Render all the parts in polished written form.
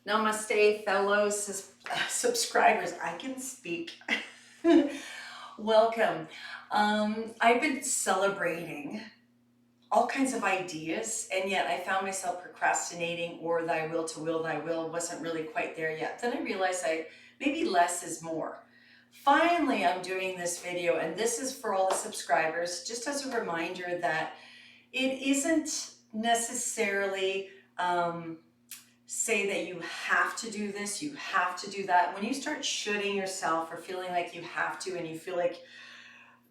Namaste, fellow subscribers. I can speak. Welcome. I've been celebrating all kinds of ideas, and yet I found myself procrastinating, or thy will to will thy will wasn't really quite there yet. Then I realized maybe less is more. Finally, I'm doing this video, and this is for all the subscribers, just as a reminder that it isn't necessarily say that you have to do this, you have to do that. When you start shooting yourself or feeling like you have to, and you feel like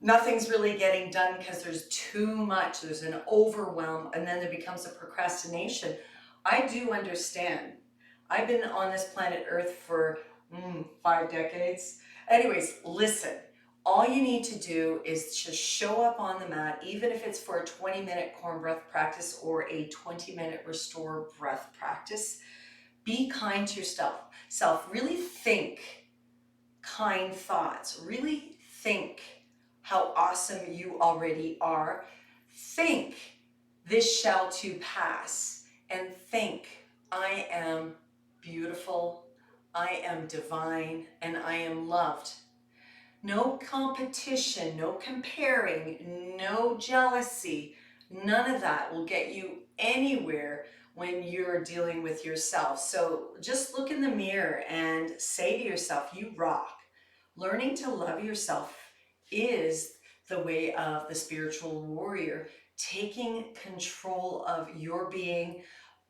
nothing's really getting done because there's too much, there's an overwhelm, and then there becomes a procrastination, I do understand. I've been on this planet Earth for 5 decades. Anyways, listen. All you need to do is just show up on the mat, even if it's for a 20-minute core breath practice or a 20-minute restore breath practice. Be kind to yourself. Really think kind thoughts. Really think how awesome you already are. Think this shall too pass. And think I am beautiful, I am divine, and I am loved. No competition, no comparing, no jealousy. None of that will get you anywhere when you're dealing with yourself. So just look in the mirror and say to yourself, you rock. Learning to love yourself is the way of the spiritual warrior, taking control of your being.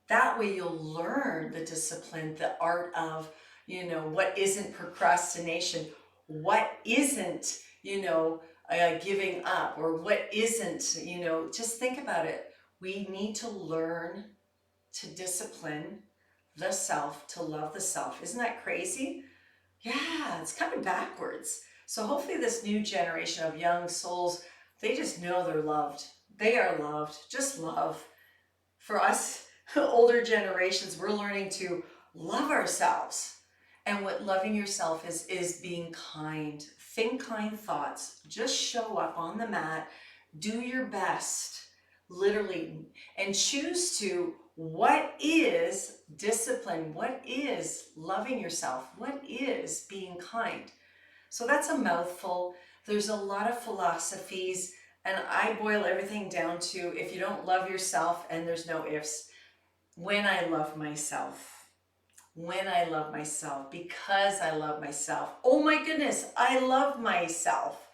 That way you'll learn the discipline, the art of, what isn't procrastination, what isn't, giving up, or what isn't, just think about it. We need to learn to discipline the self, to love the self. Isn't that crazy? Yeah, it's kind of backwards. So hopefully this new generation of young souls, they just know they're loved. They are loved, just love. For us older generations, we're learning to love ourselves. And what loving yourself is being kind. Think kind thoughts. Just show up on the mat. Do your best, literally, and choose to, what is discipline? What is loving yourself? What is being kind? So that's a mouthful. There's a lot of philosophies, and I boil everything down to, if you don't love yourself, and there's no ifs, when I love myself. When I love myself, because I love myself. Oh my goodness, I love myself.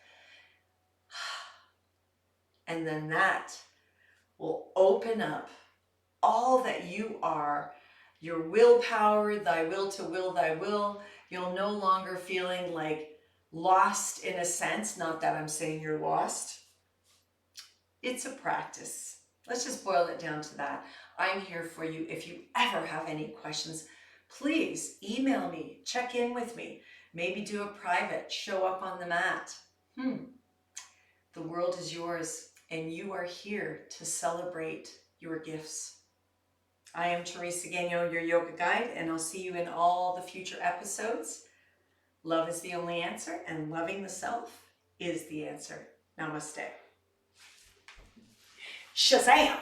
And then that will open up all that you are, your willpower, thy will to will thy will. You'll no longer feeling like lost in a sense. Not that I'm saying you're lost. It's a practice. Let's just boil it down to that. I'm here for you. If you ever have any questions, please email me, check in with me, maybe do a private, show up on the mat. The world is yours, and you are here to celebrate your gifts. I am Teresa Gagnon, your yoga guide, and I'll see you in all the future episodes. Love is the only answer, and loving the self is the answer. Namaste. Shazam!